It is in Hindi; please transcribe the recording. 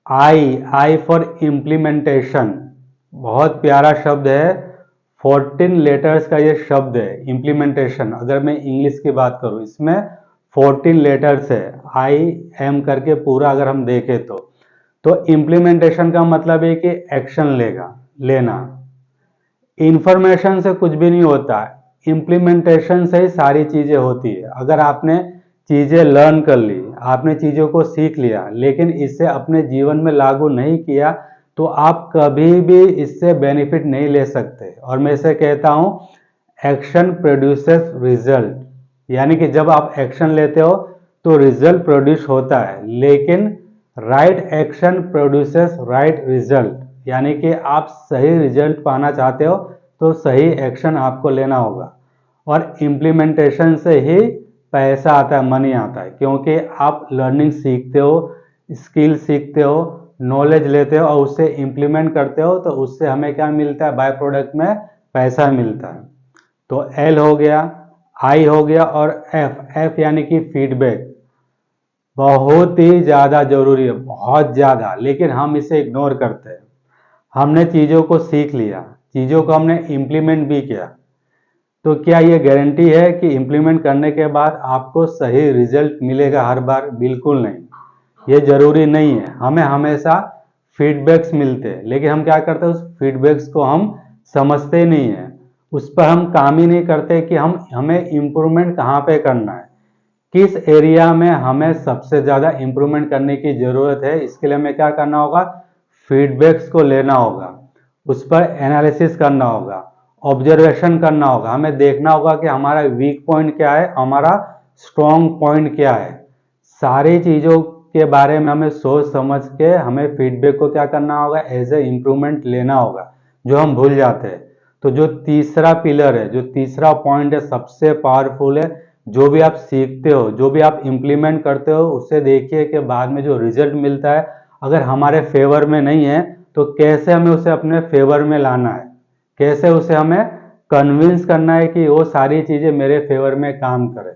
आई फॉर इम्प्लीमेंटेशन, बहुत प्यारा शब्द है। 14 लेटर्स का ये शब्द है इम्प्लीमेंटेशन। अगर मैं इंग्लिश की बात करूँ, इसमें 14 लेटर्स है, आई एम करके पूरा अगर हम देखें तो इम्प्लीमेंटेशन का मतलब है कि एक्शन लेना। इंफॉर्मेशन से कुछ भी नहीं होता, इम्प्लीमेंटेशन से ही सारी चीजें होती है। अगर आपने चीजें लर्न कर ली, आपने चीजों को सीख लिया, लेकिन इसे अपने जीवन में लागू नहीं किया, तो आप कभी भी इससे बेनिफिट नहीं ले सकते। और मैं इसे कहता हूं एक्शन प्रोड्यूसेस रिजल्ट, यानी कि जब आप एक्शन लेते हो तो रिजल्ट प्रोड्यूस होता है, लेकिन right action produces right result, यानी कि आप सही रिजल्ट पाना चाहते हो तो सही एक्शन आपको लेना होगा। और इम्प्लीमेंटेशन से ही पैसा आता है, मनी आता है, क्योंकि आप लर्निंग सीखते हो, स्किल सीखते हो, नॉलेज लेते हो और उससे इम्प्लीमेंट करते हो, तो उससे हमें क्या मिलता है, बाय प्रोडक्ट में पैसा मिलता है। तो एल हो गया, आई हो गया, और एफ यानी कि फीडबैक बहुत ही ज़्यादा जरूरी है, बहुत ज़्यादा, लेकिन हम इसे इग्नोर करते हैं। हमने चीज़ों को सीख लिया, चीज़ों को हमने इम्प्लीमेंट भी किया, तो क्या ये गारंटी है कि इम्प्लीमेंट करने के बाद आपको सही रिजल्ट मिलेगा हर बार? बिल्कुल नहीं, ये जरूरी नहीं है। हमें हमेशा फीडबैक्स मिलते हैं, लेकिन हम क्या करते हैं, उस फीडबैक्स को हम समझते नहीं हैं, उस पर हम काम ही नहीं करते कि हमें इम्प्रूवमेंट कहाँ पे करना है, किस एरिया में हमें सबसे ज़्यादा इम्प्रूवमेंट करने की ज़रूरत है। इसके लिए हमें क्या करना होगा, फीडबैक्स को लेना होगा, उस पर एनालिसिस करना होगा, ऑब्जर्वेशन करना होगा, हमें देखना होगा कि हमारा वीक पॉइंट क्या है, हमारा स्ट्रॉन्ग पॉइंट क्या है। सारी चीज़ों के बारे में हमें सोच समझ के हमें फीडबैक को क्या करना होगा, एज ए इम्प्रूवमेंट लेना होगा, जो हम भूल जाते हैं। तो जो तीसरा पिलर है, जो तीसरा पॉइंट है, सबसे पावरफुल है। जो भी आप सीखते हो, जो भी आप इम्प्लीमेंट करते हो, उससे देखिए कि बाद में जो रिजल्ट मिलता है अगर हमारे फेवर में नहीं है, तो कैसे हमें उसे अपने फेवर में लाना है, कैसे उसे हमें कन्विंस करना है कि वो सारी चीज़ें मेरे फेवर में काम करें।